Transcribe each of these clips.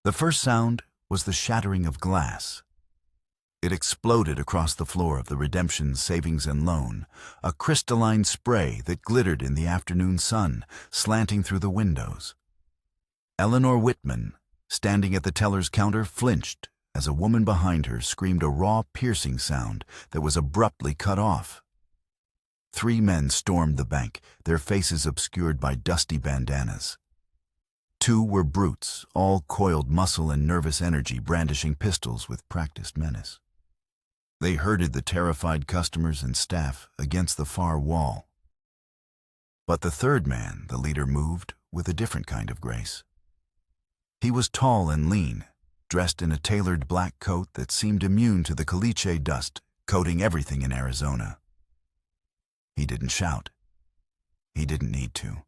The first sound was the shattering of glass. It exploded across the floor of the Redemption Savings and Loan, a crystalline spray that glittered in the afternoon sun, slanting through the windows. Eleanor Whitman, standing at the teller's counter, flinched as a woman behind her screamed a raw, piercing sound that was abruptly cut off. 3 men stormed the bank, their faces obscured by dusty bandanas. 2 were brutes, all coiled muscle and nervous energy, brandishing pistols with practiced menace. They herded the terrified customers and staff against the far wall. But the third man, the leader, moved with a different kind of grace. He was tall and lean, dressed in a tailored black coat that seemed immune to the caliche dust coating everything in Arizona. He didn't shout. He didn't need to.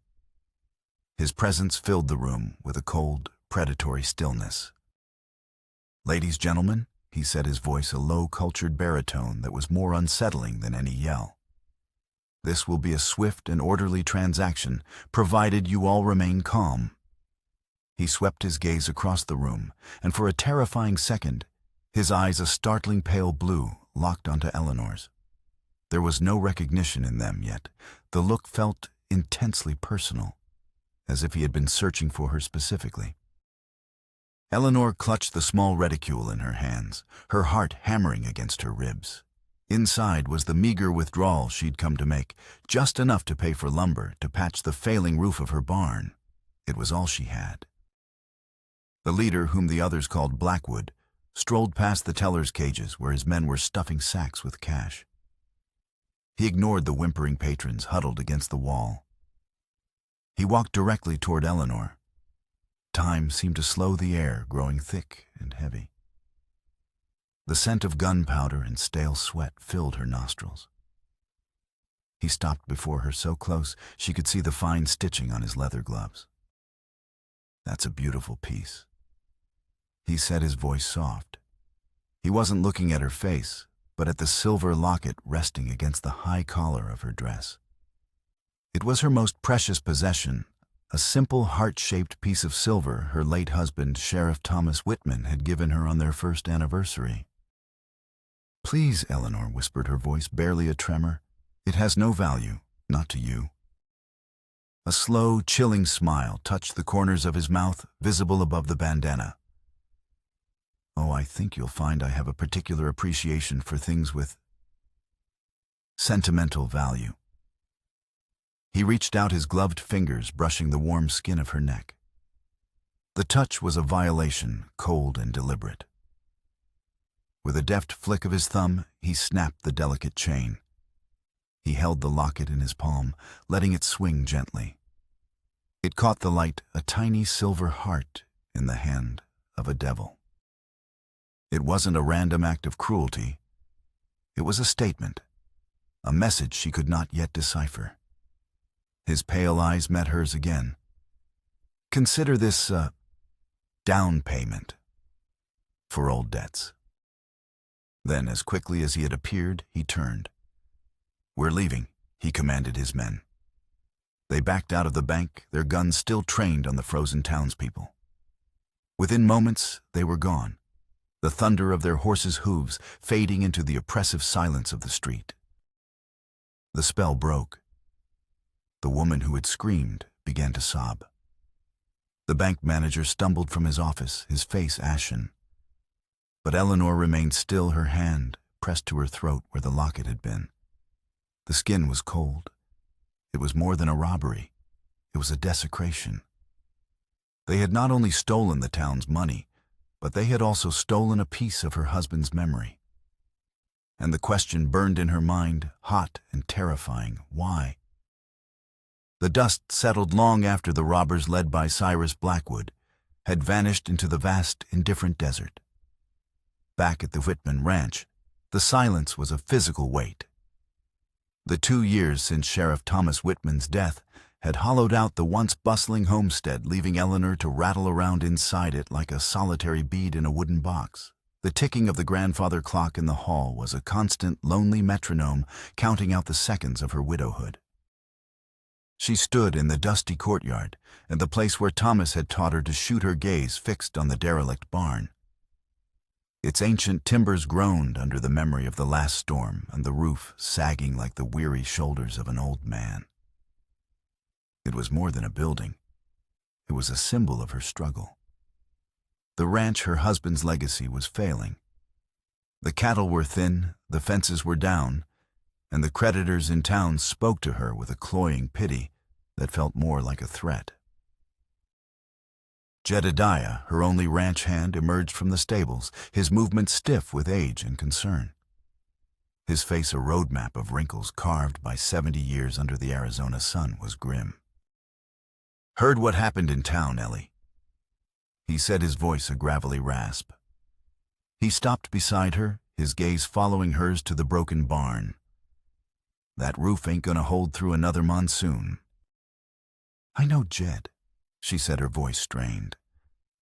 His presence filled the room with a cold, predatory stillness. "Ladies, gentlemen," he said, his voice a low, cultured baritone that was more unsettling than any yell. "This will be a swift and orderly transaction, provided you all remain calm." He swept his gaze across the room, and for a terrifying second, his eyes, a startling pale blue, locked onto Eleanor's. There was no recognition in them yet. The look felt intensely personal, as if he had been searching for her specifically. Eleanor clutched the small reticule in her hands, her heart hammering against her ribs. Inside was the meager withdrawal she'd come to make, just enough to pay for lumber to patch the failing roof of her barn. It was all she had. The leader, whom the others called Blackwood, strolled past the teller's cages where his men were stuffing sacks with cash. He ignored the whimpering patrons huddled against the wall. He walked directly toward Eleanor. Time seemed to slow the air, growing thick and heavy. The scent of gunpowder and stale sweat filled her nostrils. He stopped before her so close she could see the fine stitching on his leather gloves. "That's a beautiful piece," he said, his voice soft. He wasn't looking at her face, but at the silver locket resting against the high collar of her dress. It was her most precious possession, a simple heart-shaped piece of silver her late husband, Sheriff Thomas Whitman, had given her on their first anniversary. "Please," Eleanor whispered, her voice barely a tremor. "It has no value, not to you." A slow, chilling smile touched the corners of his mouth, visible above the bandana. "Oh, I think you'll find I have a particular appreciation for things with sentimental value." He reached out his gloved fingers, brushing the warm skin of her neck. The touch was a violation, cold and deliberate. With a deft flick of his thumb, he snapped the delicate chain. He held the locket in his palm, letting it swing gently. It caught the light, a tiny silver heart in the hand of a devil. It wasn't a random act of cruelty. It was a statement, a message she could not yet decipher. His pale eyes met hers again. "Consider this a down payment for old debts." Then, as quickly as he had appeared, he turned. "We're leaving," he commanded his men. They backed out of the bank, their guns still trained on the frozen townspeople. Within moments, they were gone, the thunder of their horses' hooves fading into the oppressive silence of the street. The spell broke. The woman who had screamed began to sob. The bank manager stumbled from his office, his face ashen. But Eleanor remained still, her hand pressed to her throat where the locket had been. The skin was cold. It was more than a robbery. It was a desecration. They had not only stolen the town's money, but they had also stolen a piece of her husband's memory. And the question burned in her mind, hot and terrifying: why? The dust settled long after the robbers, led by Cyrus Blackwood, had vanished into the vast, indifferent desert. Back at the Whitman ranch, the silence was a physical weight. The 2 years since Sheriff Thomas Whitman's death had hollowed out the once bustling homestead, leaving Eleanor to rattle around inside it like a solitary bead in a wooden box. The ticking of the grandfather clock in the hall was a constant, lonely metronome counting out the seconds of her widowhood. She stood in the dusty courtyard, and the place where Thomas had taught her to shoot, her gaze fixed on the derelict barn. Its ancient timbers groaned under the memory of the last storm, and the roof sagging like the weary shoulders of an old man. It was more than a building. It was a symbol of her struggle. The ranch, her husband's legacy, was failing. The cattle were thin, the fences were down, and the creditors in town spoke to her with a cloying pity that felt more like a threat. Jedediah, her only ranch hand, emerged from the stables, his movement stiff with age and concern. His face a roadmap of wrinkles carved by 70 years under the Arizona sun, was grim. "Heard what happened in town, Ellie?" he said, his voice a gravelly rasp. He stopped beside her, his gaze following hers to the broken barn. "That roof ain't gonna hold through another monsoon." "I know, Jed," she said, her voice strained.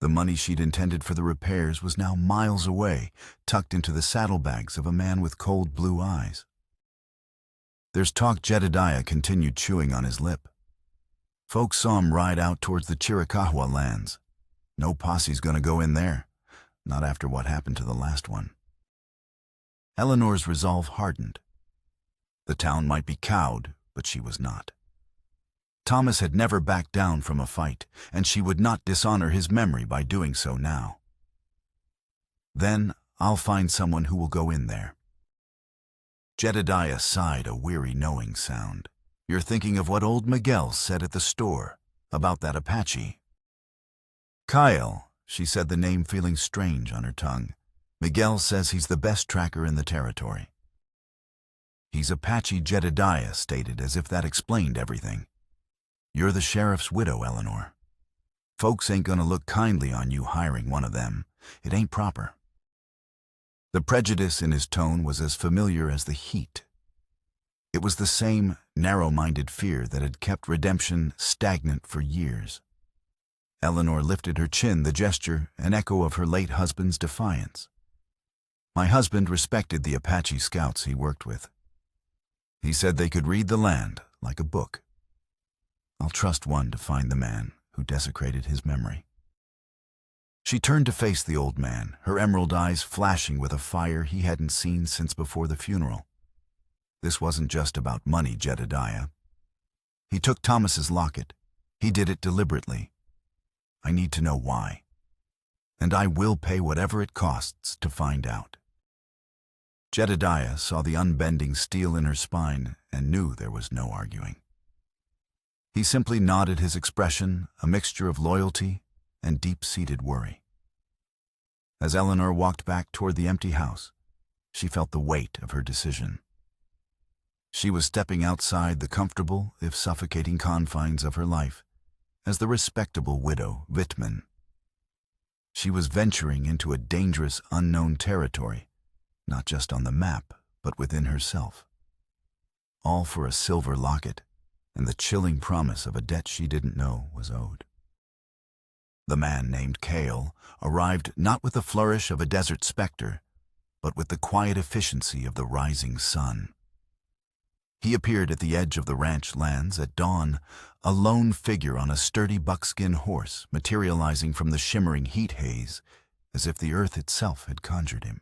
The money she'd intended for the repairs was now miles away, tucked into the saddlebags of a man with cold blue eyes. "There's talk," Jedediah continued, chewing on his lip. "Folks saw him ride out towards the Chiricahua lands. No posse's gonna go in there, not after what happened to the last one." Eleanor's resolve hardened. The town might be cowed, but she was not. Thomas had never backed down from a fight, and she would not dishonor his memory by doing so now. "Then I'll find someone who will go in there." Jedediah sighed, a weary, knowing sound. "You're thinking of what old Miguel said at the store, about that Apache." "Kyle," she said, the name feeling strange on her tongue. "Miguel says he's the best tracker in the territory." "He's Apache," Jedediah stated, as if that explained everything. "You're the sheriff's widow, Eleanor. Folks ain't gonna look kindly on you hiring one of them. It ain't proper." The prejudice in his tone was as familiar as the heat. It was the same narrow-minded fear that had kept redemption stagnant for years. Eleanor lifted her chin, the gesture an echo of her late husband's defiance. "My husband respected the Apache scouts he worked with. He said they could read the land like a book. I'll trust one to find the man who desecrated his memory." She turned to face the old man, her emerald eyes flashing with a fire he hadn't seen since before the funeral. This wasn't just about money, Jedediah. He took Thomas's locket. He did it deliberately. I need to know why. And I will pay whatever it costs to find out. Jedediah saw the unbending steel in her spine and knew there was no arguing. He simply nodded, his expression a mixture of loyalty and deep-seated worry. As Eleanor walked back toward the empty house, she felt the weight of her decision. She was stepping outside the comfortable, if suffocating, confines of her life as the respectable widow Wittman. She was venturing into a dangerous, unknown territory, not just on the map, but within herself. All for a silver locket and the chilling promise of a debt she didn't know was owed. The man named Cale arrived not with the flourish of a desert specter, but with the quiet efficiency of the rising sun. He appeared at the edge of the ranch lands at dawn, a lone figure on a sturdy buckskin horse, materializing from the shimmering heat haze, as if the earth itself had conjured him.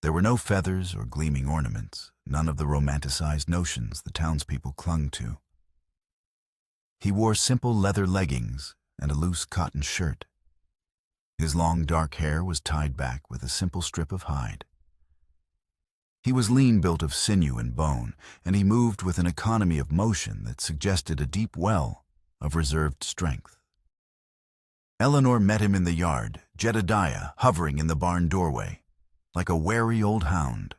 There were no feathers or gleaming ornaments, none of the romanticized notions the townspeople clung to. He wore simple leather leggings and a loose cotton shirt. His long dark hair was tied back with a simple strip of hide. He was lean, built of sinew and bone, and he moved with an economy of motion that suggested a deep well of reserved strength. Eleanor met him in the yard, Jedediah hovering in the barn doorway, like a wary old hound.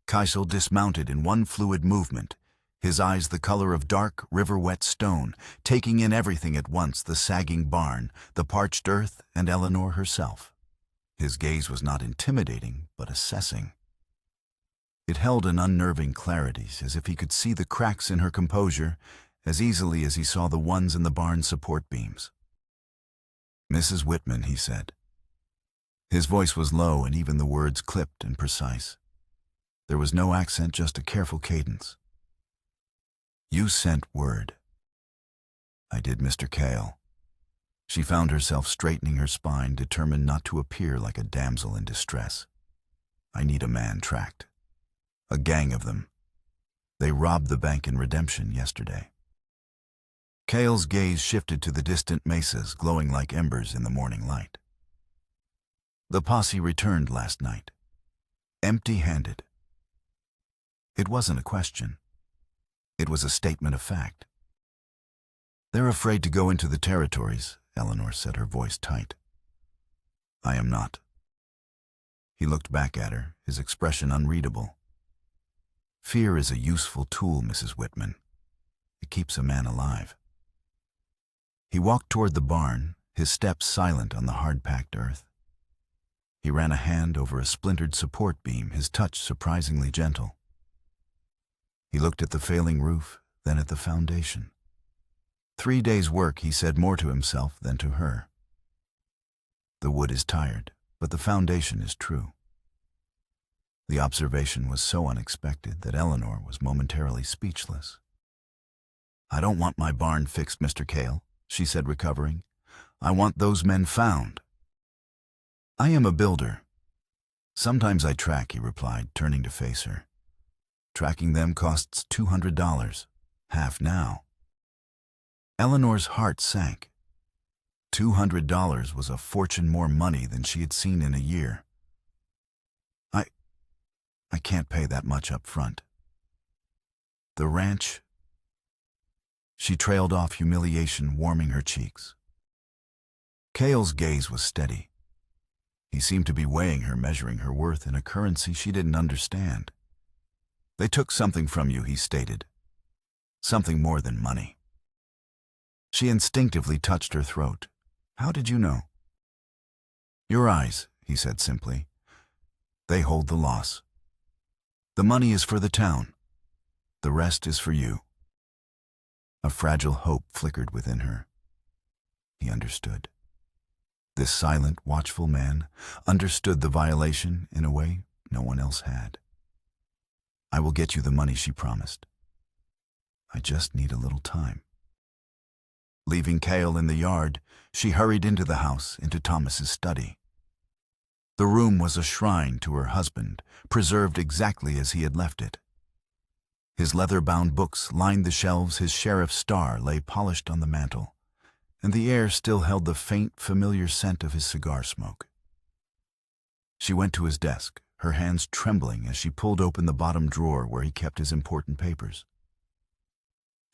Kaisel dismounted in one fluid movement, his eyes the color of dark, river-wet stone, taking in everything at once, the sagging barn, the parched earth, and Eleanor herself. His gaze was not intimidating, but assessing. It held an unnerving clarity, as if he could see the cracks in her composure as easily as he saw the ones in the barn support beams. "Mrs. Whitman," he said. His voice was low, and even the words clipped and precise. There was no accent, just a careful cadence. You sent word. I did, Mr. Cale. She found herself straightening her spine, determined not to appear like a damsel in distress. I need a man tracked. A gang of them. They robbed the bank in Redemption yesterday. Cale's gaze shifted to the distant mesas glowing like embers in the morning light. The posse returned last night, empty-handed. It wasn't a question. It was a statement of fact. They're afraid to go into the territories, Eleanor said, her voice tight. I am not. He looked back at her, his expression unreadable. Fear is a useful tool, Mrs. Whitman. It keeps a man alive. He walked toward the barn, his steps silent on the hard-packed earth. He ran a hand over a splintered support beam, his touch surprisingly gentle. He looked at the failing roof, then at the foundation. 3 days' work, he said, more to himself than to her. The wood is tired, but the foundation is true. The observation was so unexpected that Eleanor was momentarily speechless. I don't want my barn fixed, Mr. Cale, she said, recovering. I want those men found. I am a builder. Sometimes I track, he replied, turning to face her. Tracking them costs $200, half now. Eleanor's heart sank. $200 was a fortune more money than she had seen in a year. I can't pay that much up front. The ranch? She trailed off, humiliation warming her cheeks. Cale's gaze was steady. He seemed to be weighing her, measuring her worth in a currency she didn't understand. They took something from you, he stated. Something more than money. She instinctively touched her throat. How did you know? Your eyes, he said simply. They hold the loss. The money is for the town. The rest is for you. A fragile hope flickered within her. He understood. This silent, watchful man understood the violation in a way no one else had. I will get you the money, she promised. I just need a little time. Leaving Cale in the yard, she hurried into the house, into Thomas's study. The room was a shrine to her husband, preserved exactly as he had left it. His leather-bound books lined the shelves, his sheriff's star lay polished on the mantel, and the air still held the faint, familiar scent of his cigar smoke. She went to his desk, her hands trembling as she pulled open the bottom drawer where he kept his important papers.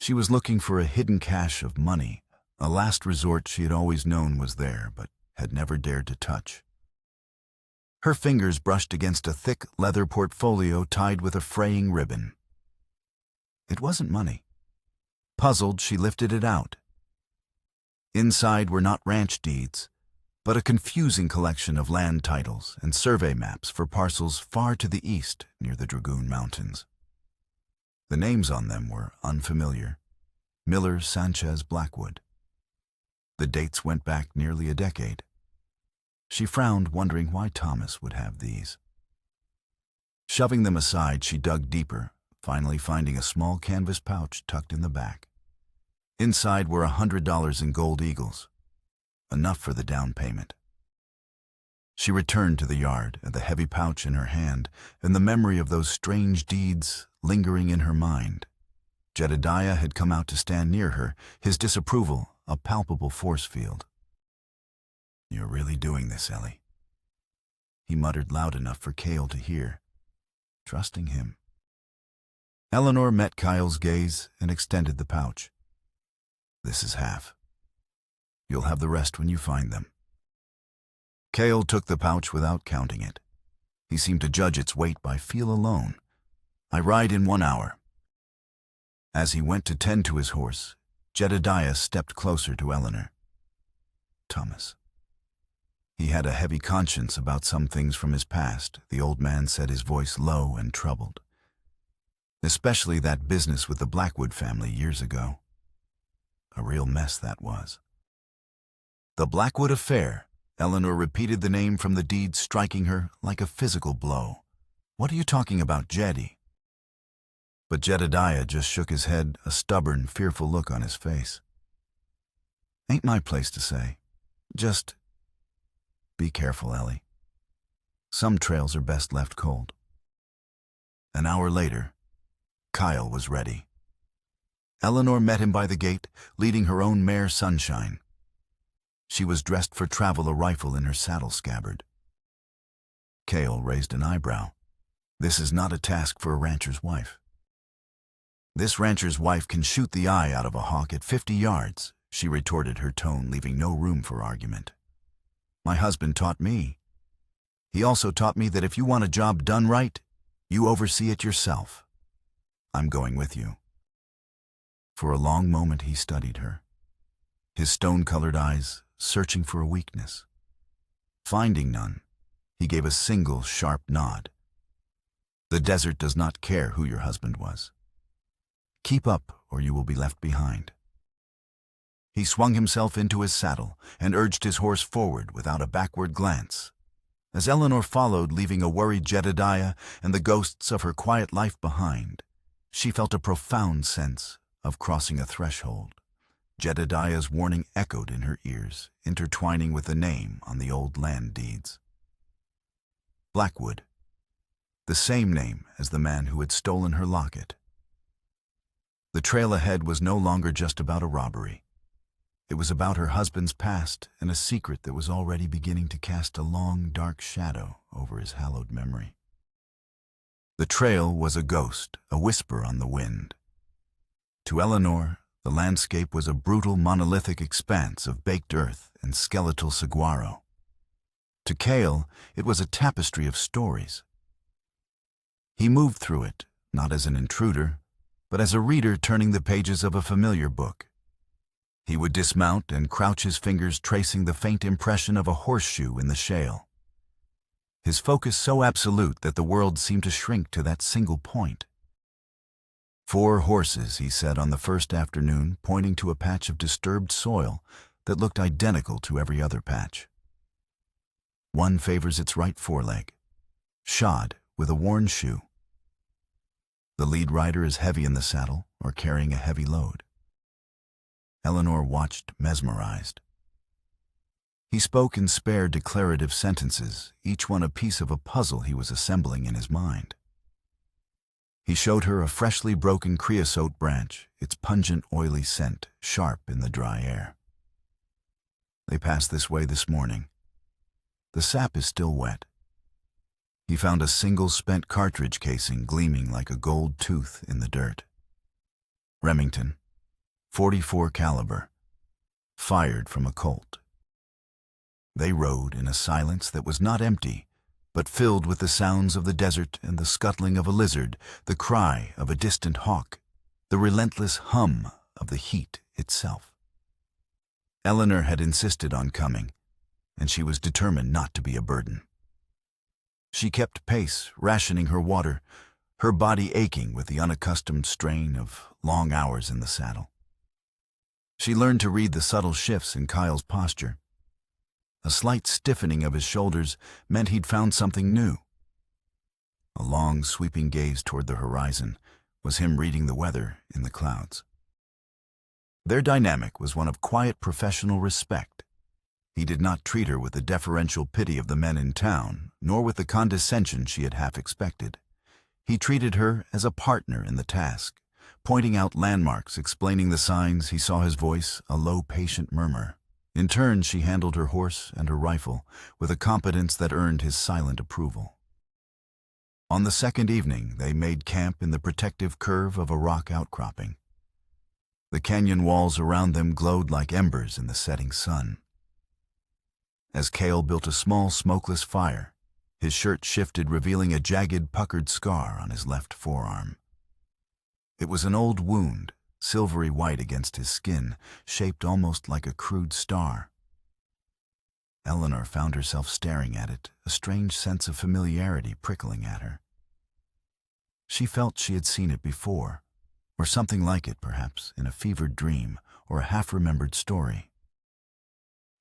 She was looking for a hidden cache of money, a last resort she had always known was there, but had never dared to touch. Her fingers brushed against a thick leather portfolio tied with a fraying ribbon. It wasn't money. Puzzled, she lifted it out. Inside were not ranch deeds, but a confusing collection of land titles and survey maps for parcels far to the east near the Dragoon Mountains. The names on them were unfamiliar. Miller, Sanchez, Blackwood. The dates went back nearly a decade. She frowned, wondering why Thomas would have these. Shoving them aside, she dug deeper, finally finding a small canvas pouch tucked in the back. Inside were $100 in gold eagles, enough for the down payment. She returned to the yard, the heavy pouch in her hand, and the memory of those strange deeds lingering in her mind. Jedediah had come out to stand near her, his disapproval a palpable force field. You're really doing this, Ellie. He muttered loud enough for Cale to hear, trusting him. Eleanor met Kyle's gaze and extended the pouch. This is half. You'll have the rest when you find them. Cale took the pouch without counting it. He seemed to judge its weight by feel alone. I ride in 1 hour. As he went to tend to his horse, Jedediah stepped closer to Eleanor. Thomas. He had a heavy conscience about some things from his past, the old man said, his voice low and troubled. Especially that business with the Blackwood family years ago. A real mess that was. The Blackwood affair, Eleanor repeated the name from the deed, striking her like a physical blow. What are you talking about, Jeddy? But Jedediah just shook his head, a stubborn, fearful look on his face. "Ain't my place to say. Just be careful, Ellie. Some trails are best left cold." An hour later, Kyle was ready. Eleanor met him by the gate, leading her own mare Sunshine. She was dressed for travel, a rifle in her saddle scabbard. Cale raised an eyebrow. "This is not a task for a rancher's wife." "This rancher's wife can shoot the eye out of a hawk at 50 yards, she retorted, her tone leaving no room for argument. "My husband taught me. He also taught me that if you want a job done right, you oversee it yourself. I'm going with you." For a long moment he studied her, his stone-colored eyes searching for a weakness. Finding none, he gave a single sharp nod. "The desert does not care who your husband was. Keep up, or you will be left behind." He swung himself into his saddle and urged his horse forward without a backward glance. As Eleanor followed, leaving a worried Jedediah and the ghosts of her quiet life behind, she felt a profound sense of crossing a threshold. Jedediah's warning echoed in her ears, intertwining with the name on the old land deeds. Blackwood, the same name as the man who had stolen her locket. The trail ahead was no longer just about a robbery. It was about her husband's past and a secret that was already beginning to cast a long, dark shadow over his hallowed memory. The trail was a ghost, a whisper on the wind. To Eleanor, the landscape was a brutal, monolithic expanse of baked earth and skeletal saguaro. To Cale, it was a tapestry of stories. He moved through it, not as an intruder, but as a reader turning the pages of a familiar book. He would dismount and crouch, his fingers tracing the faint impression of a horseshoe in the shale. His focus so absolute that the world seemed to shrink to that single point. 4 horses, he said on the first afternoon, pointing to a patch of disturbed soil that looked identical to every other patch. One favors its right foreleg, shod with a worn shoe. The lead rider is heavy in the saddle or carrying a heavy load. Eleanor watched, mesmerized. He spoke in spare, declarative sentences, each one a piece of a puzzle he was assembling in his mind. He showed her a freshly broken creosote branch, its pungent, oily scent sharp in the dry air. "They passed this way this morning. The sap is still wet." He found a single spent cartridge casing gleaming like a gold tooth in the dirt. "Remington, .44 caliber, fired from a Colt." They rode in a silence that was not empty, but filled with the sounds of the desert and the scuttling of a lizard, the cry of a distant hawk, the relentless hum of the heat itself. Eleanor had insisted on coming, and she was determined not to be a burden. She kept pace, rationing her water, her body aching with the unaccustomed strain of long hours in the saddle. She learned to read the subtle shifts in Kyle's posture. A slight stiffening of his shoulders meant he'd found something new. A long, sweeping gaze toward the horizon was him reading the weather in the clouds. Their dynamic was one of quiet professional respect. He did not treat her with the deferential pity of the men in town, nor with the condescension she had half expected. He treated her as a partner in the task, pointing out landmarks, explaining the signs. He saw his voice, a low, patient murmur. In turn, she handled her horse and her rifle with a competence that earned his silent approval. On the second evening, they made camp in the protective curve of a rock outcropping. The canyon walls around them glowed like embers in the setting sun. As Cale built a small, smokeless fire, his shirt shifted, revealing a jagged, puckered scar on his left forearm. It was an old wound, silvery white against his skin, shaped almost like a crude star. Eleanor found herself staring at it, a strange sense of familiarity prickling at her. She felt she had seen it before, or something like it, perhaps, in a fevered dream or a half-remembered story.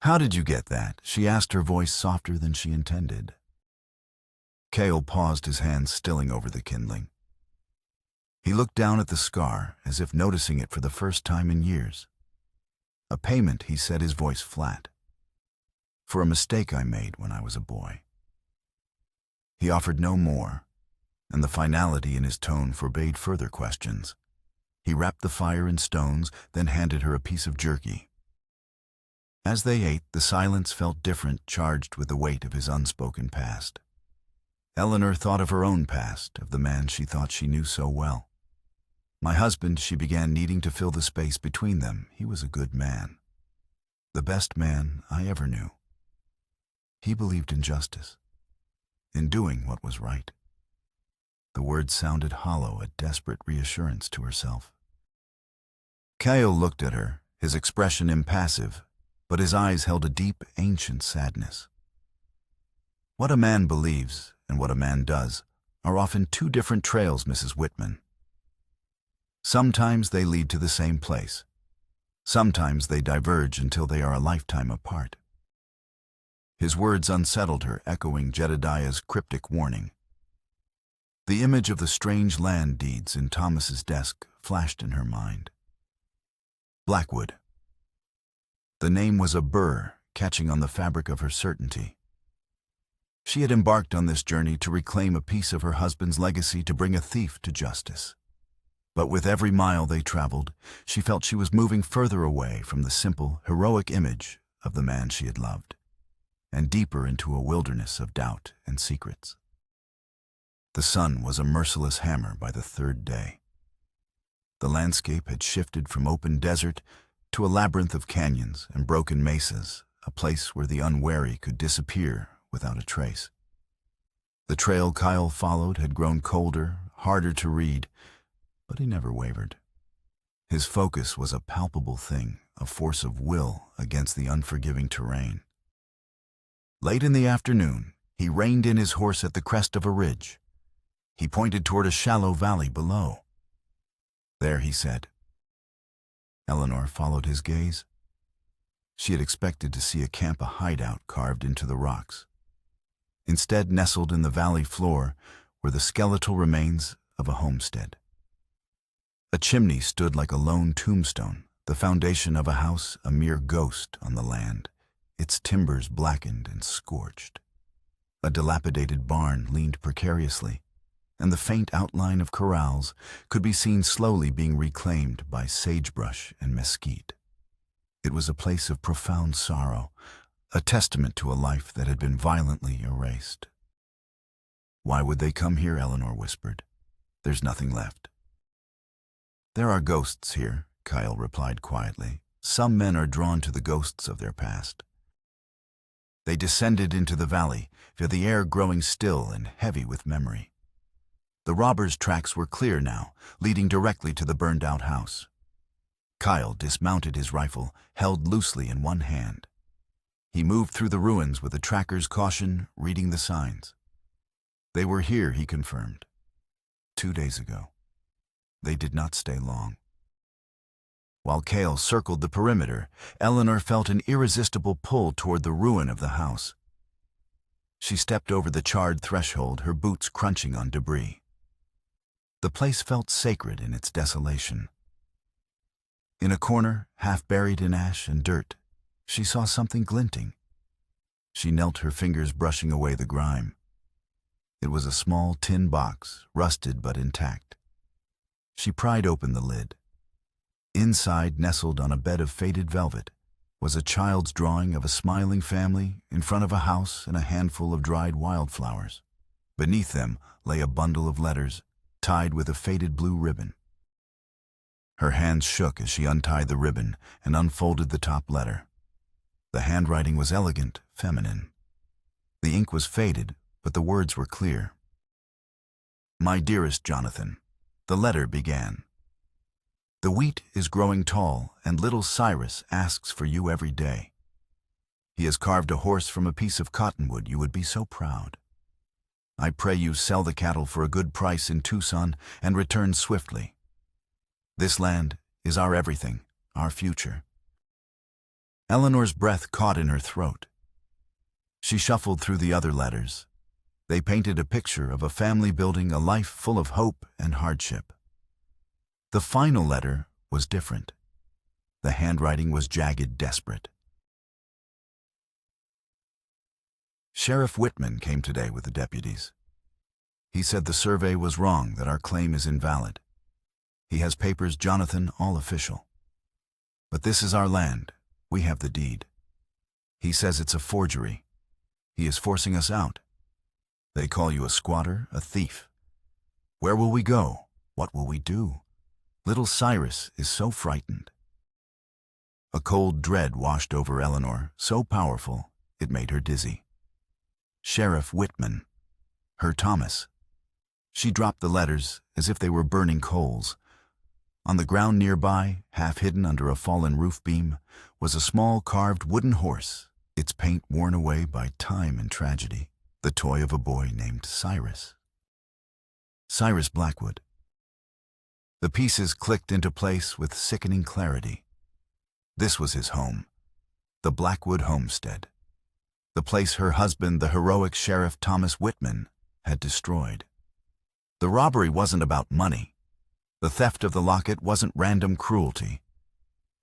"How did you get that?" she asked, her voice softer than she intended. Cale paused, his hands stilling over the kindling. He looked down at the scar as if noticing it for the first time in years. "A payment," he said, his voice flat, "for a mistake I made when I was a boy." He offered no more, and the finality in his tone forbade further questions. He wrapped the fire in stones, then handed her a piece of jerky. As they ate, the silence felt different, charged with the weight of his unspoken past. Eleanor thought of her own past, of the man she thought she knew so well. "My husband," she began, needing to fill the space between them. "He was a good man. The best man I ever knew. He believed in justice, in doing what was right." The words sounded hollow, a desperate reassurance to herself. Kyle looked at her, his expression impassive, but his eyes held a deep, ancient sadness. "What a man believes and what a man does are often two different trails, Mrs. Whitman. Sometimes they lead to the same place. Sometimes they diverge until they are a lifetime apart." His words unsettled her, echoing Jedediah's cryptic warning. The image of the strange land deeds in Thomas's desk flashed in her mind. Blackwood. The name was a burr catching on the fabric of her certainty. She had embarked on this journey to reclaim a piece of her husband's legacy, to bring a thief to justice. But with every mile they traveled, she felt she was moving further away from the simple, heroic image of the man she had loved, and deeper into a wilderness of doubt and secrets. The sun was a merciless hammer by the third day. The landscape had shifted from open desert to a labyrinth of canyons and broken mesas, a place where the unwary could disappear without a trace. The trail Kyle followed had grown colder, harder to read, but he never wavered. His focus was a palpable thing, a force of will against the unforgiving terrain. Late in the afternoon, he reined in his horse at the crest of a ridge. He pointed toward a shallow valley below. "There," he said. Eleanor followed his gaze. She had expected to see a camp, a hideout carved into the rocks. Instead, nestled in the valley floor were the skeletal remains of a homestead. A chimney stood like a lone tombstone, the foundation of a house a mere ghost on the land, its timbers blackened and scorched. A dilapidated barn leaned precariously, and the faint outline of corrals could be seen slowly being reclaimed by sagebrush and mesquite. It was a place of profound sorrow, a testament to a life that had been violently erased. "Why would they come here?" Eleanor whispered. "There's nothing left." "There are ghosts here," Kyle replied quietly. "Some men are drawn to the ghosts of their past." They descended into the valley, the air growing still and heavy with memory. The robbers' tracks were clear now, leading directly to the burned-out house. Kyle dismounted his rifle, held loosely in one hand. He moved through the ruins with a tracker's caution, reading the signs. They were here, he confirmed. 2 days ago. They did not stay long. While Kyle circled the perimeter, Eleanor felt an irresistible pull toward the ruin of the house. She stepped over the charred threshold, her boots crunching on debris. The place felt sacred in its desolation. In a corner, half buried in ash and dirt, she saw something glinting. She knelt, her fingers brushing away the grime. It was a small tin box, rusted but intact. She pried open the lid. Inside, nestled on a bed of faded velvet, was a child's drawing of a smiling family in front of a house and a handful of dried wildflowers. Beneath them lay a bundle of letters, tied with a faded blue ribbon. Her hands shook as she untied the ribbon and unfolded the top letter. The handwriting was elegant, feminine. The ink was faded, but the words were clear. "My dearest Jonathan," the letter began. "The wheat is growing tall, and little Cyrus asks for you every day. He has carved a horse from a piece of cottonwood. You would be so proud. I pray you sell the cattle for a good price in Tucson and return swiftly. This land is our everything, our future." Eleanor's breath caught in her throat. She shuffled through the other letters. They painted a picture of a family building a life full of hope and hardship. The final letter was different. The handwriting was jagged, desperate. Sheriff Whitman came today with the deputies. He said the survey was wrong, that our claim is invalid. He has papers, Jonathan, all official. But this is our land. We have the deed. He says it's a forgery. He is forcing us out. They call you a squatter, a thief. Where will we go? What will we do? Little Cyrus is so frightened. A cold dread washed over Eleanor, so powerful it made her dizzy. Sheriff Whitman. Her Thomas. She dropped the letters as if they were burning coals. On the ground nearby, half hidden under a fallen roof beam, was a small carved wooden horse, its paint worn away by time and tragedy, the toy of a boy named Cyrus. Cyrus Blackwood. The pieces clicked into place with sickening clarity. This was his home, the Blackwood homestead, the place her husband, the heroic Sheriff Thomas Whitman, had destroyed. The robbery wasn't about money. The theft of the locket wasn't random cruelty.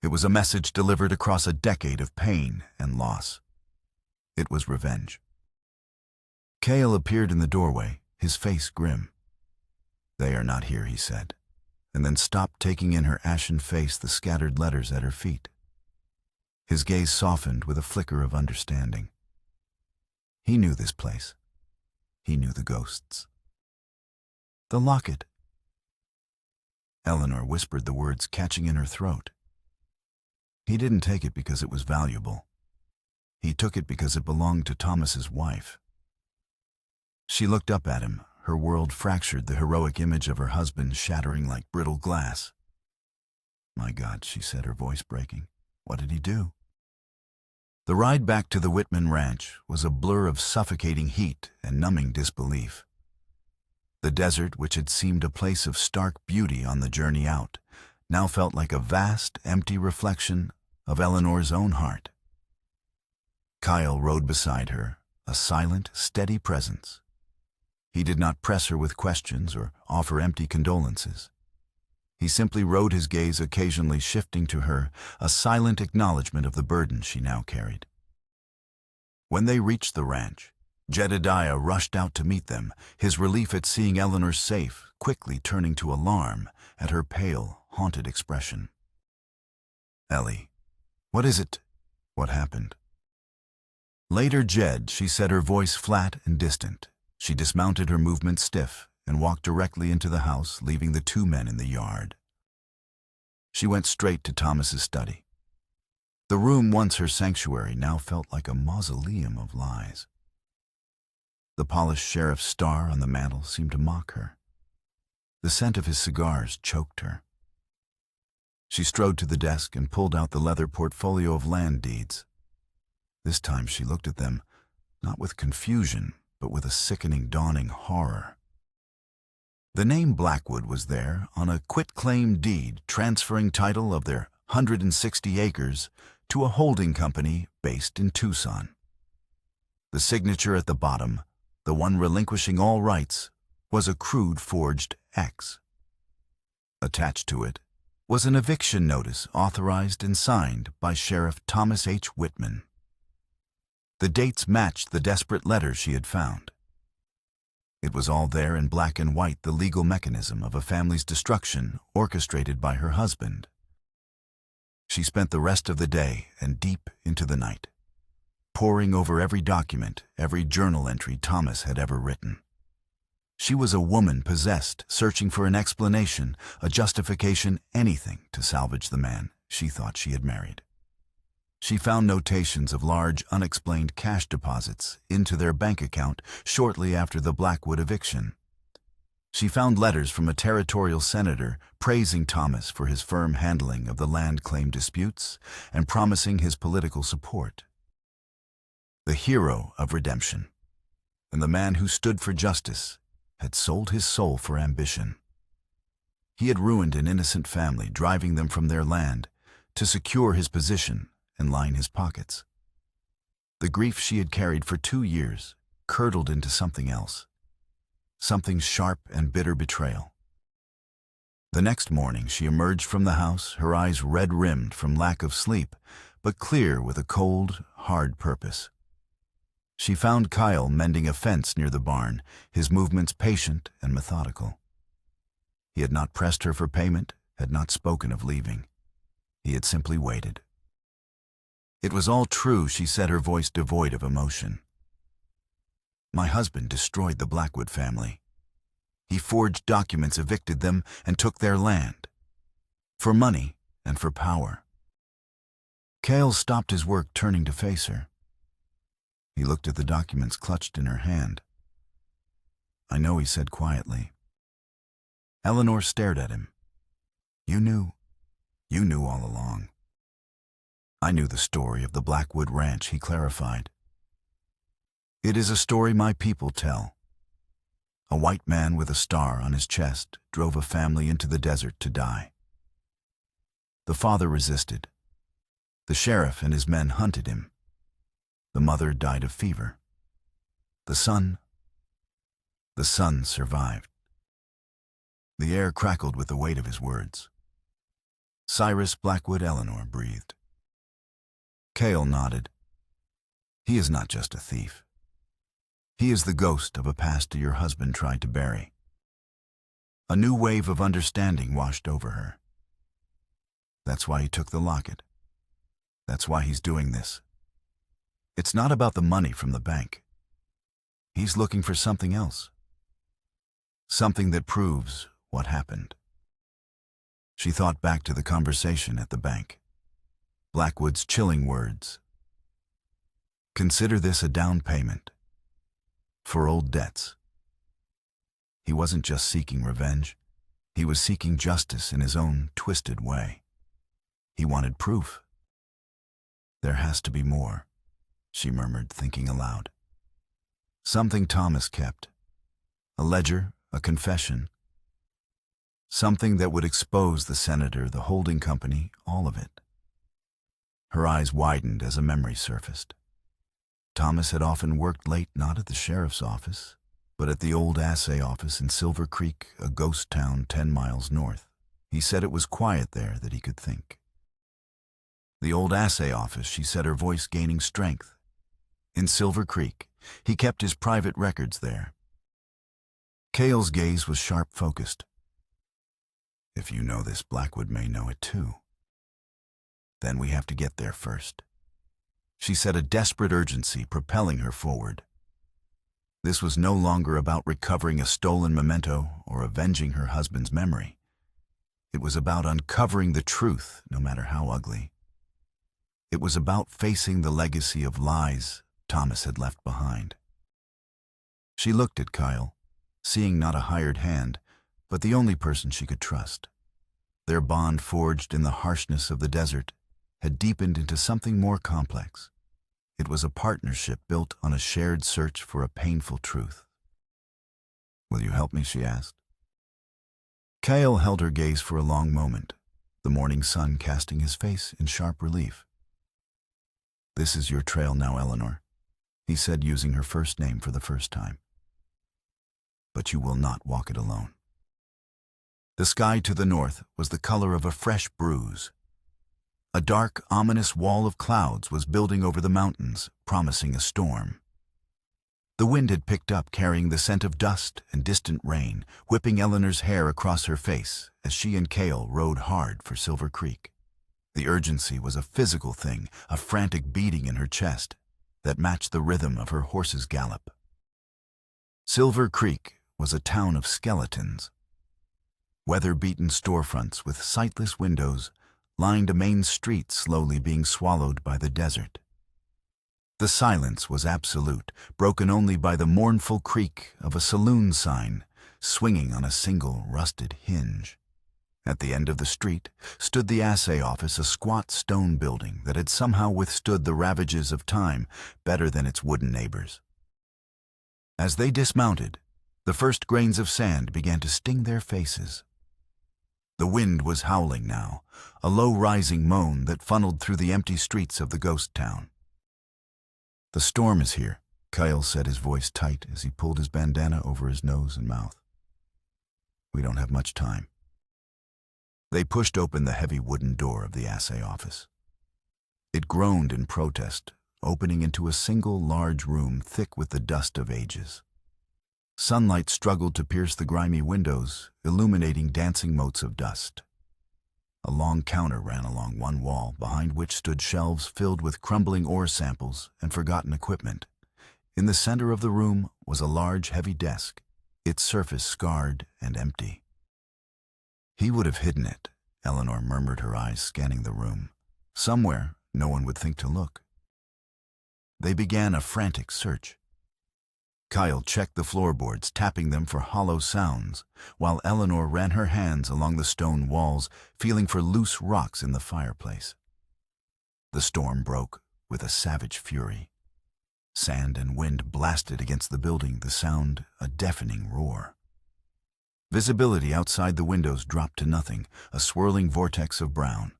It was a message delivered across a decade of pain and loss. It was revenge. Cale appeared in the doorway, his face grim. "They are not here," he said, and then stopped, taking in her ashen face the scattered letters at her feet. His gaze softened with a flicker of understanding. He knew this place. He knew the ghosts. "The locket." Eleanor whispered the words, catching in her throat. He didn't take it because it was valuable. He took it because it belonged to Thomas's wife. She looked up at him, her world fractured, the heroic image of her husband shattering like brittle glass. "My God," she said, her voice breaking. "What did he do?" The ride back to the Whitman ranch was a blur of suffocating heat and numbing disbelief. The desert, which had seemed a place of stark beauty on the journey out, now felt like a vast, empty reflection of Eleanor's own heart. Kyle rode beside her, a silent, steady presence. He did not press her with questions or offer empty condolences. He simply rode, his gaze occasionally shifting to her, a silent acknowledgement of the burden she now carried. When they reached the ranch, Jedediah rushed out to meet them, his relief at seeing Eleanor safe quickly turning to alarm at her pale, haunted expression. "Ellie, what is it? What happened?" Later, Jed, she said, her voice flat and distant. She dismounted, her movement stiff, and walked directly into the house, leaving the two men in the yard. She went straight to Thomas's study. The room, once her sanctuary, now felt like a mausoleum of lies. The polished sheriff's star on the mantel seemed to mock her. The scent of his cigars choked her. She strode to the desk and pulled out the leather portfolio of land deeds. This time she looked at them, not with confusion, but with a sickening, dawning horror. The name Blackwood was there on a quitclaim deed transferring title of their 160 acres to a holding company based in Tucson. The signature at the bottom, the one relinquishing all rights, was a crude forged X. Attached to it was an eviction notice authorized and signed by Sheriff Thomas H. Whitman. The dates matched the desperate letters she had found. It was all there in black and white, the legal mechanism of a family's destruction orchestrated by her husband. She spent the rest of the day and deep into the night, poring over every document, every journal entry Thomas had ever written. She was a woman possessed, searching for an explanation, a justification, anything to salvage the man she thought she had married. She found notations of large, unexplained cash deposits into their bank account shortly after the Blackwood eviction. She found letters from a territorial senator praising Thomas for his firm handling of the land claim disputes and promising his political support. The hero of redemption, and the man who stood for justice, had sold his soul for ambition. He had ruined an innocent family, driving them from their land to secure his position and line his pockets. The grief she had carried for 2 years curdled into something else, something sharp and bitter betrayal. The next morning, she emerged from the house, her eyes red-rimmed from lack of sleep, but clear with a cold, hard purpose. She found Kyle mending a fence near the barn, his movements patient and methodical. He had not pressed her for payment, had not spoken of leaving. He had simply waited. It was all true, she said, her voice devoid of emotion. My husband destroyed the Blackwood family. He forged documents, evicted them, and took their land. For money and for power. Kyle stopped his work, turning to face her. He looked at the documents clutched in her hand. I know, he said quietly. Eleanor stared at him. You knew all along. I knew the story of the Blackwood Ranch, he clarified. It is a story my people tell. A white man with a star on his chest drove a family into the desert to die. The father resisted. The sheriff and his men hunted him. The mother died of fever. The son survived. The air crackled with the weight of his words. Cyrus Blackwood, Eleanor breathed. Cale nodded. He is not just a thief. He is the ghost of a past your husband tried to bury. A new wave of understanding washed over her. That's why he took the locket. That's why he's doing this. It's not about the money from the bank. He's looking for something else. Something that proves what happened. She thought back to the conversation at the bank. Blackwood's chilling words. Consider this a down payment. For old debts. He wasn't just seeking revenge. He was seeking justice in his own twisted way. He wanted proof. There has to be more, she murmured, thinking aloud. Something Thomas kept. A ledger, a confession. Something that would expose the senator, the holding company, all of it. Her eyes widened as a memory surfaced. Thomas had often worked late, not at the sheriff's office, but at the old assay office in Silver Creek, a ghost town 10 miles north. He said it was quiet there that he could think. The old assay office, she said, her voice gaining strength. In Silver Creek, he kept his private records there. Cale's gaze was sharp-focused. If you know this, Blackwood may know it too. Then we have to get there first. She said, a desperate urgency propelling her forward. This was no longer about recovering a stolen memento or avenging her husband's memory. It was about uncovering the truth, no matter how ugly. It was about facing the legacy of lies Thomas had left behind. She looked at Kyle, seeing not a hired hand, but the only person she could trust. Their bond, forged in the harshness of the desert, had deepened into something more complex. It was a partnership built on a shared search for a painful truth. Will you help me, she asked. Kyle held her gaze for a long moment, the morning sun casting his face in sharp relief. This is your trail now, Eleanor, he said, using her first name for the first time. But you will not walk it alone. The sky to the north was the color of a fresh bruise. A dark, ominous wall of clouds was building over the mountains, promising a storm. The wind had picked up, carrying the scent of dust and distant rain, whipping Eleanor's hair across her face as she and Cale rode hard for Silver Creek. The urgency was a physical thing, a frantic beating in her chest that matched the rhythm of her horse's gallop. Silver Creek was a town of skeletons. Weather-beaten storefronts with sightless windows lined a main street slowly being swallowed by the desert. The silence was absolute, broken only by the mournful creak of a saloon sign swinging on a single rusted hinge. At the end of the street stood the assay office, a squat stone building that had somehow withstood the ravages of time better than its wooden neighbors. As they dismounted, the first grains of sand began to sting their faces. The wind was howling now, a low-rising moan that funneled through the empty streets of the ghost town. The storm is here, Kyle said, his voice tight as he pulled his bandana over his nose and mouth. We don't have much time. They pushed open the heavy wooden door of the assay office. It groaned in protest, opening into a single large room thick with the dust of ages. Sunlight struggled to pierce the grimy windows, illuminating dancing motes of dust. A long counter ran along one wall, behind which stood shelves filled with crumbling ore samples and forgotten equipment. In the center of the room was a large, heavy desk, its surface scarred and empty. He would have hidden it, Eleanor murmured, her eyes scanning the room. Somewhere no one would think to look. They began a frantic search. Kyle checked the floorboards, tapping them for hollow sounds, while Eleanor ran her hands along the stone walls, feeling for loose rocks in the fireplace. The storm broke with a savage fury. Sand and wind blasted against the building, the sound a deafening roar. Visibility outside the windows dropped to nothing, a swirling vortex of brown.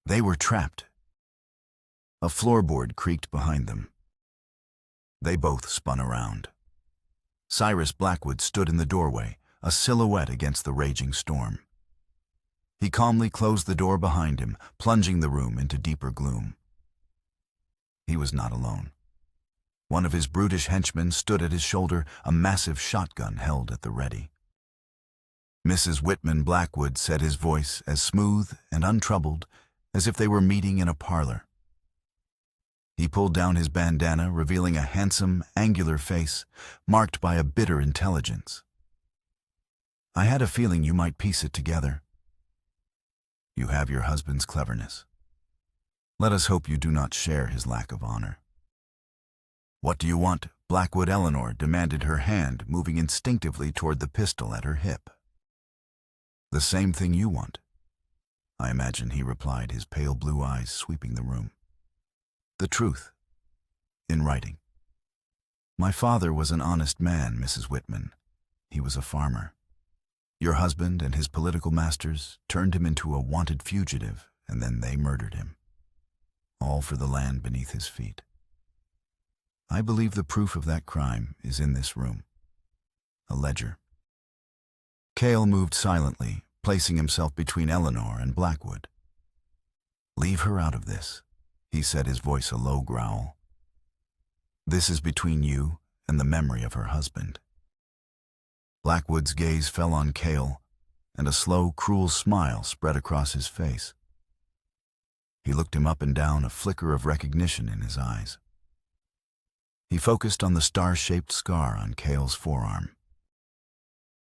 They were trapped. A floorboard creaked behind them. They both spun around. Cyrus Blackwood stood in the doorway, a silhouette against the raging storm. He calmly closed the door behind him, plunging the room into deeper gloom. He was not alone. One of his brutish henchmen stood at his shoulder, a massive shotgun held at the ready. Mrs. Whitman Blackwood said, his voice as smooth and untroubled as if they were meeting in a parlor. He pulled down his bandana, revealing a handsome, angular face marked by a bitter intelligence. "I had a feeling you might piece it together. You have your husband's cleverness. Let us hope you do not share his lack of honor." "What do you want?" Blackwood Eleanor demanded, her hand moving instinctively toward the pistol at her hip. "The same thing you want, I imagine," he replied, his pale blue eyes sweeping the room. "The truth, in writing. My father was an honest man, Mrs. Whitman. He was a farmer. Your husband and his political masters turned him into a wanted fugitive, and then they murdered him. All for the land beneath his feet. I believe the proof of that crime is in this room. A ledger." Cale moved silently, placing himself between Eleanor and Blackwood. "Leave her out of this," he said, his voice a low growl. "This is between you and the memory of her husband." Blackwood's gaze fell on Cale, and a slow, cruel smile spread across his face. He looked him up and down, a flicker of recognition in his eyes. He focused on the star-shaped scar on Cale's forearm.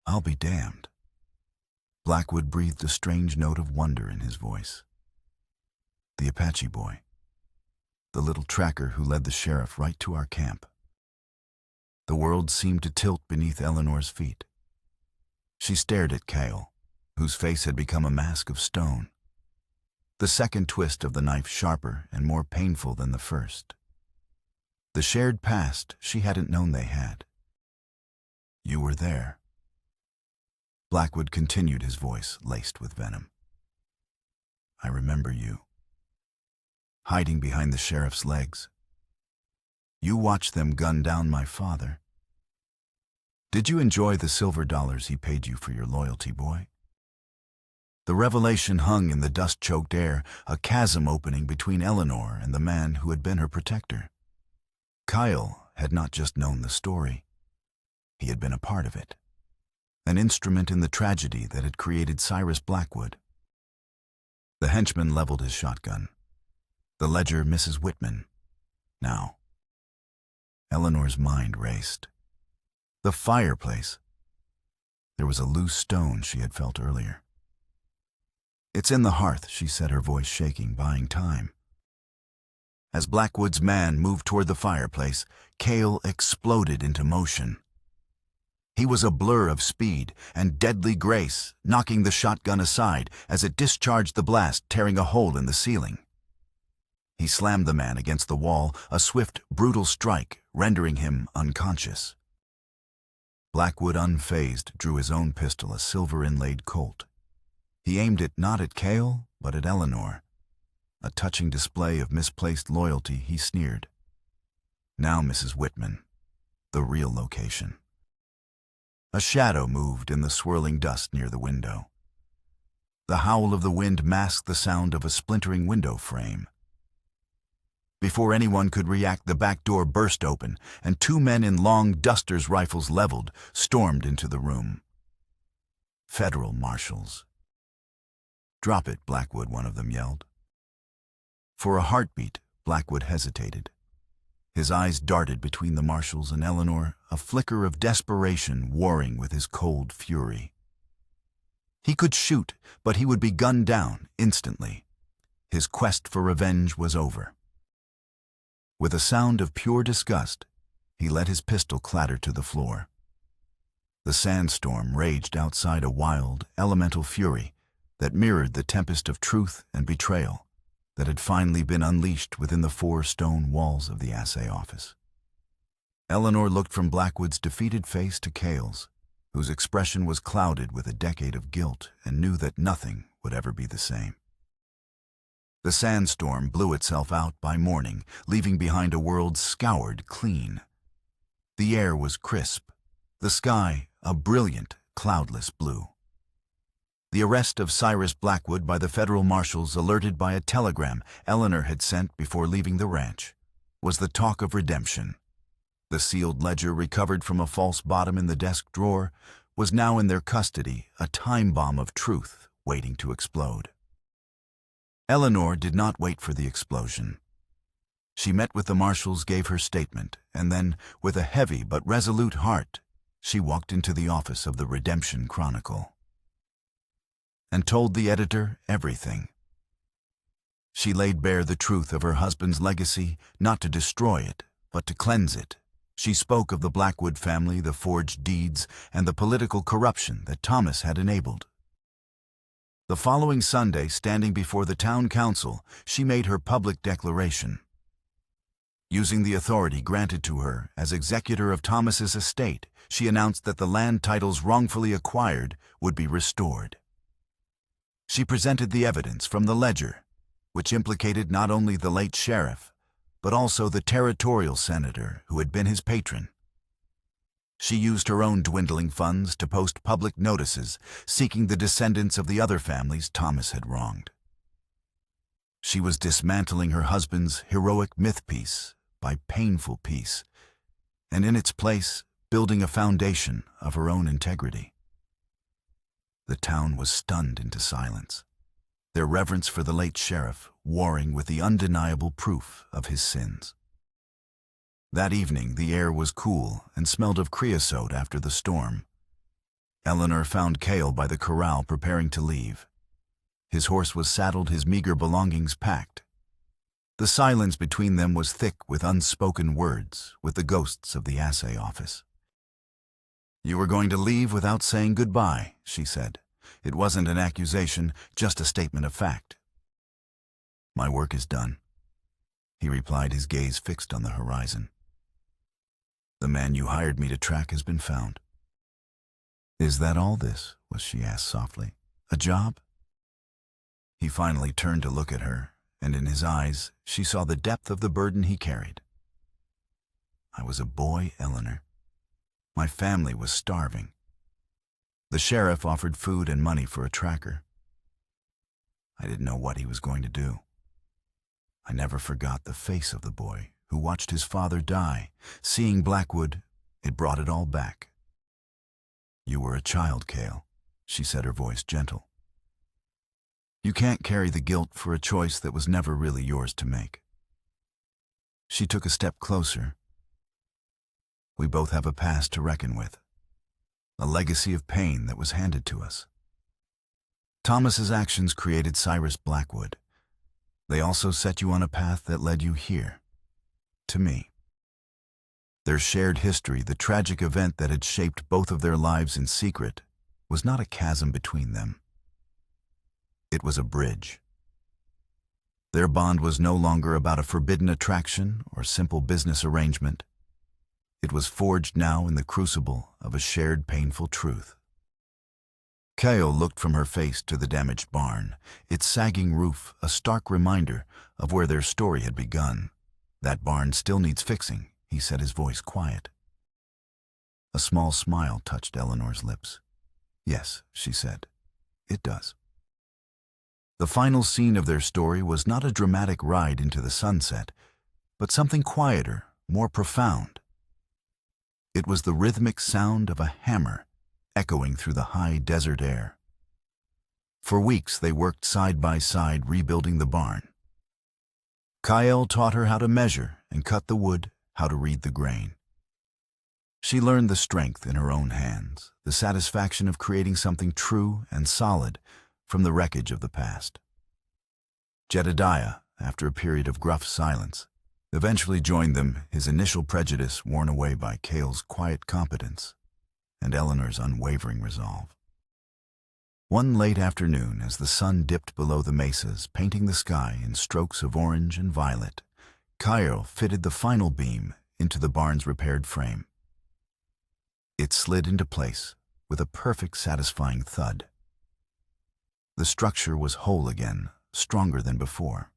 "I'll be damned." Blackwood breathed a strange note of wonder in his voice. "The Apache boy. The little tracker who led the sheriff right to our camp." The world seemed to tilt beneath Eleanor's feet. She stared at Cale, whose face had become a mask of stone. The second twist of the knife sharper and more painful than the first. The shared past she hadn't known they had. "You were there." Blackwood continued, his voice laced with venom. "I remember you. Hiding behind the sheriff's legs. You watched them gun down my father. Did you enjoy the silver dollars he paid you for your loyalty, boy?" The revelation hung in the dust-choked air, a chasm opening between Eleanor and the man who had been her protector. Kyle had not just known the story. He had been a part of it. An instrument in the tragedy that had created Cyrus Blackwood. The henchman leveled his shotgun. The ledger, Mrs. Whitman. Now. Eleanor's mind raced. The fireplace. There was a loose stone she had felt earlier. "It's in the hearth," she said, her voice shaking, buying time. As Blackwood's man moved toward the fireplace, Cale exploded into motion. He was a blur of speed and deadly grace, knocking the shotgun aside as it discharged the blast, tearing a hole in the ceiling. He slammed the man against the wall, a swift, brutal strike, rendering him unconscious. Blackwood, unfazed, drew his own pistol, a silver-inlaid Colt. He aimed it not at Cale, but at Eleanor. A touching display of misplaced loyalty, he sneered. "Now, Mrs. Whitman, the real location." A shadow moved in the swirling dust near the window. The howl of the wind masked the sound of a splintering window frame. Before anyone could react, the back door burst open, and two men in long dusters, rifles leveled, stormed into the room. Federal marshals. "Drop it, Blackwood," one of them yelled. For a heartbeat, Blackwood hesitated. His eyes darted between the marshals and Eleanor, a flicker of desperation warring with his cold fury. He could shoot, but he would be gunned down instantly. His quest for revenge was over. With a sound of pure disgust, he let his pistol clatter to the floor. The sandstorm raged outside, a wild, elemental fury that mirrored the tempest of truth and betrayal that had finally been unleashed within the 4 stone walls of the assay office. Eleanor looked from Blackwood's defeated face to Cale's, whose expression was clouded with a decade of guilt, and knew that nothing would ever be the same. The sandstorm blew itself out by morning, leaving behind a world scoured clean. The air was crisp, the sky a brilliant, cloudless blue. The arrest of Cyrus Blackwood by the federal marshals, alerted by a telegram Eleanor had sent before leaving the ranch, was the talk of redemption. The sealed ledger, recovered from a false bottom in the desk drawer, was now in their custody, a time bomb of truth waiting to explode. Eleanor did not wait for the explosion. She met with the marshals, gave her statement, and then, with a heavy but resolute heart, she walked into the office of the Redemption Chronicle and told the editor everything. She laid bare the truth of her husband's legacy, not to destroy it, but to cleanse it. She spoke of the Blackwood family, the forged deeds, and the political corruption that Thomas had enabled. The following Sunday, standing before the town council, she made her public declaration. Using the authority granted to her as executor of Thomas's estate, she announced that the land titles wrongfully acquired would be restored. She presented the evidence from the ledger, which implicated not only the late sheriff, but also the territorial senator who had been his patron. She used her own dwindling funds to post public notices seeking the descendants of the other families Thomas had wronged. She was dismantling her husband's heroic myth piece by painful piece, and in its place building a foundation of her own integrity. The town was stunned into silence, their reverence for the late sheriff warring with the undeniable proof of his sins. That evening, the air was cool and smelled of creosote after the storm. Eleanor found Cale by the corral preparing to leave. His horse was saddled, his meager belongings packed. The silence between them was thick with unspoken words, with the ghosts of the assay office. "You were going to leave without saying goodbye," she said. It wasn't an accusation, just a statement of fact. "My work is done," he replied, his gaze fixed on the horizon. "The man you hired me to track has been found." "Is that all this was?" she asked softly. "A job?" He finally turned to look at her, and in his eyes she saw the depth of the burden he carried. "I was a boy, Eleanor. My family was starving. The sheriff offered food and money for a tracker. I didn't know what he was going to do. I never forgot the face of the boy who watched his father die. Seeing Blackwood, it brought it all back." "You were a child, Cale," she said, her voice gentle. "You can't carry the guilt for a choice that was never really yours to make." She took a step closer. "We both have a past to reckon with, a legacy of pain that was handed to us. Thomas's actions created Cyrus Blackwood. They also set you on a path that led you here, to me. Their shared history, the tragic event that had shaped both of their lives in secret, was not a chasm between them. It was a bridge. Their bond was no longer about a forbidden attraction or simple business arrangement. It was forged now in the crucible of a shared painful truth." Cale looked from her face to the damaged barn, its sagging roof a stark reminder of where their story had begun. "That barn still needs fixing," he said, his voice quiet. A small smile touched Eleanor's lips. "Yes," she said, "it does." The final scene of their story was not a dramatic ride into the sunset, but something quieter, more profound. It was the rhythmic sound of a hammer echoing through the high desert air. For weeks they worked side by side rebuilding the barn. Kyle taught her how to measure and cut the wood, how to read the grain. She learned the strength in her own hands, the satisfaction of creating something true and solid from the wreckage of the past. Jedediah, after a period of gruff silence, eventually joined them, his initial prejudice worn away by Cale's quiet competence and Eleanor's unwavering resolve. One late afternoon, as the sun dipped below the mesas, painting the sky in strokes of orange and violet, Kyle fitted the final beam into the barn's repaired frame. It slid into place with a perfect, satisfying thud. The structure was whole again, stronger than before.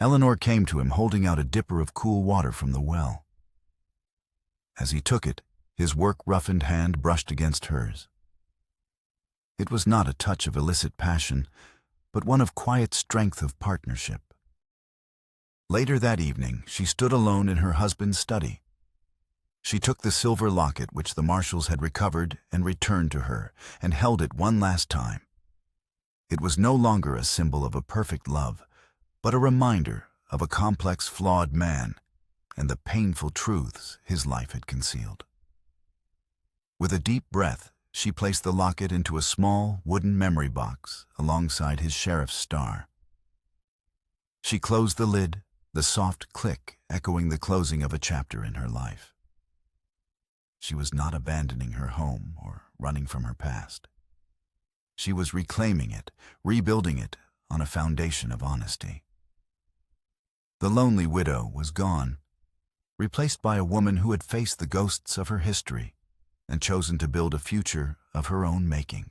Eleanor came to him holding out a dipper of cool water from the well. As he took it, his work-roughened hand brushed against hers. It was not a touch of illicit passion, but one of quiet strength of partnership. Later that evening, she stood alone in her husband's study. She took the silver locket which the marshals had recovered and returned to her, and held it one last time. It was no longer a symbol of a perfect love, but a reminder of a complex, flawed man and the painful truths his life had concealed. With a deep breath, she placed the locket into a small wooden memory box alongside his sheriff's star. She closed the lid, the soft click echoing the closing of a chapter in her life. She was not abandoning her home or running from her past. She was reclaiming it, rebuilding it on a foundation of honesty. The lonely widow was gone, replaced by a woman who had faced the ghosts of her history and chosen to build a future of her own making.